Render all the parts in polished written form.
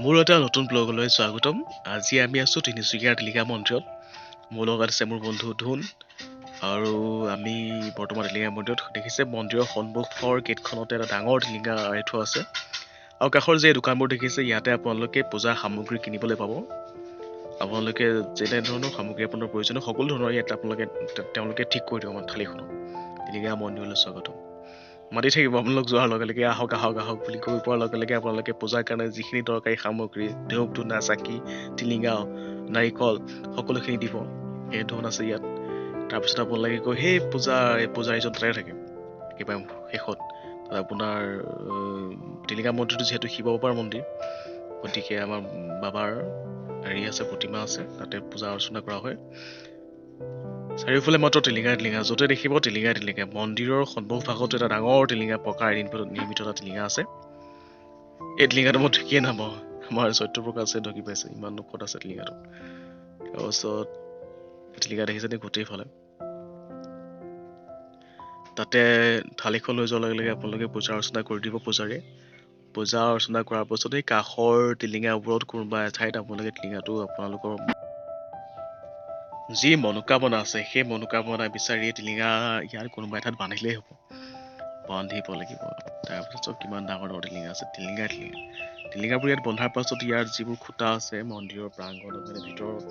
মোৰ এটা নতুন ব্লগলৈ স্বাগতম। আজি আমি আছোঁ তিনিচুকীয়াৰ টিলিঙা মন্দিৰত। মোৰ লগত আছে মোৰ বন্ধু ধুন আৰু আমি বৰ্তমান টিলিঙা মন্দিৰত দেখিছে মন্দিৰৰ সন্মুখৰ গেটখনতে এটা ডাঙৰ টিলিঙা আঁৰি থোৱা আছে। আৰু কাষৰ যে দোকানবোৰ দেখিছে ইয়াতে আপোনালোকে পূজাৰ সামগ্ৰী কিনিবলৈ পাব। আপোনালোকে যেনে ধৰণৰ সামগ্ৰী আপোনাৰ প্ৰয়োজনীয় সকলো ধৰণৰ ইয়াত তেওঁলোকে ঠিক কৰি দিব মানে থালিখনত। টিলিঙা মন্দিৰলৈ স্বাগতম। মাতি থাকিব আপোনালোক যোৱাৰ লগে লগে আহক আহক আহক বুলি কৈ পোৱাৰ লগে লগে আপোনালোকে পূজাৰ কাৰণে যিখিনি দৰকাৰী সামগ্ৰী ধূপ ধূনা চাকি টিলিঙা নাৰিকল সকলোখিনি দিব। সেই ধন আছে ইয়াত। তাৰপিছত আপোনালোকে কৈ সেই পূজাৰীজন তাতে থাকে একেবাৰে শেষত। তাত আপোনাৰ টিলিঙা মন্দিৰটো যিহেতু শিৱ বাবাৰ মন্দিৰ, গতিকে আমাৰ বাবাৰ হেৰি আছে, প্ৰতিমা আছে, তাতে পূজা অৰ্চনা কৰা হয়। চাৰিওফালে মাত্ৰ টিলিঙা য'তে দেখিব টিলিঙা। মন্দিৰৰ সন্মুখ ভাগতো এটা ডাঙৰ টিলিঙা পকাৰ নিৰ্মিত এটা টিলিঙা আছে। এই টিলিঙাটো মই ঢুকিয়ে নাপাওঁ। আমাৰ সত্যপ্ৰকাশে ঢুকি পাইছে, ইমান দুখত আছে টিলিঙাটো। তাৰপাছত টিলিঙা দেখিছে নে গোটেইফালে। তাতে থালিখন লৈ যোৱাৰ লগে লগে আপোনালোকে পূজা অৰ্চনা কৰি দিব পূজাৰীয়ে। পূজা অৰ্চনা কৰাৰ পাছত এই কাষৰ টিলিঙাবোৰত কোনোবা এঠাইত আপোনালোকে টিলিঙাটো আপোনালোকৰ যি মনোকামনা আছে সেই মনোকামনা বিচাৰি টিলিঙা ইয়াৰ কোনোবা এঠাইত বান্ধিলেই হ'ব। বান্ধিব লাগিব। তাৰপিছত কিমান ডাঙৰ টিলিঙা আছে, টিলিঙাবোৰ ইয়াত বন্ধাৰ পাছত ইয়াৰ যিবোৰ খুঁটা আছে মন্দিৰৰ প্ৰাংগণত মানে ভিতৰত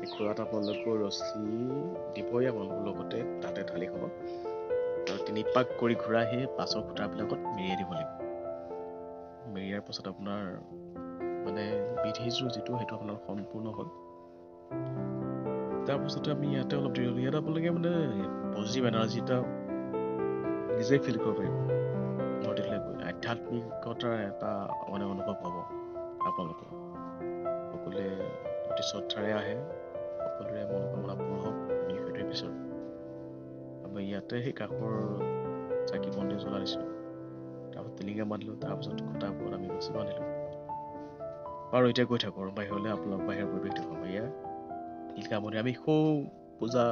এই খুঁটাত আপোনালোকৰ ৰছী দিবই আপোনালোকৰ লগতে তাতে থালিখনত। আৰু 3 পাক কৰি ঘূৰাই সেই পাছৰ খুঁটাবিলাকত মেৰিয়াই দিব লাগিব। মেৰিয়াৰ পাছত আপোনাৰ মানে বিধিযোৰ যিটো সেইটো আপোনাৰ সম্পূৰ্ণ হ'ল। তাৰপিছতে আমি ইয়াতে অলপ দেৰি ইয়াত আপোনালোকে মানে পজিটিভ এনাৰ্জি এটা নিজে ফিল কৰিব পাৰিব। মন্দিৰলৈ গৈ আধ্যাত্মিকতাৰ এটা মানে অনুভৱ হ'ব আপোনালোকৰ। সকলোৱে অতি শ্ৰদ্ধাৰে আহে, সকলোৰে মনোকামনা পূৰ হওক, আমি সেইটোৱে বিচাৰোঁ। আমি ইয়াতে সেই কাষৰ চাকি বন্তি জ্বলাই দিছিলোঁ। তাৰপিছত টিলিঙা বান্ধিলোঁ, তাৰপিছত খুঁটাবোৰত আমি ৰছী বান্ধিলোঁ। আৰু এতিয়া গৈ থাকোঁ আৰু বাহিৰলৈ, আপোনালোক বাহিৰৰ পৰিৱেশটো হ'ব। ইয়াৰ টিলিঙা মন্দিৰ আমি সৌ পূজা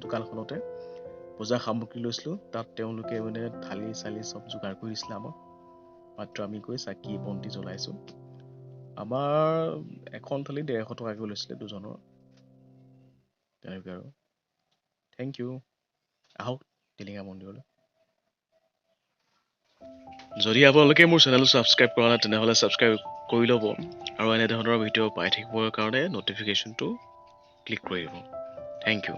দোকানখনতে পূজা সামগ্ৰী লৈছিলোঁ। তাত তেওঁলোকে মানে থালি চালি চব যোগাৰ কৰি দিছিলে আমাক। মাত্ৰ আমি গৈ চাকি বন্তি জ্বলাইছোঁ। আমাৰ এখন থালি 150 টকাকৈ লৈছিলে দুজনৰ। তেনেকৈ আৰু থেংক ইউ। আহক টিলিঙা মন্দিৰলৈ। যদি আপোনালোকে মোৰ চেনেলটো ছাবস্ক্ৰাইব কৰা নাই তেনেহ'লে ছাবস্ক্ৰাইব কৰি ল'ব আৰু এনে ধৰণৰ ভিডিঅ' পাই থাকিবৰ কাৰণে ন'টিফিকেশ্যনটো ক্লিক কৰি দিব। Thank U.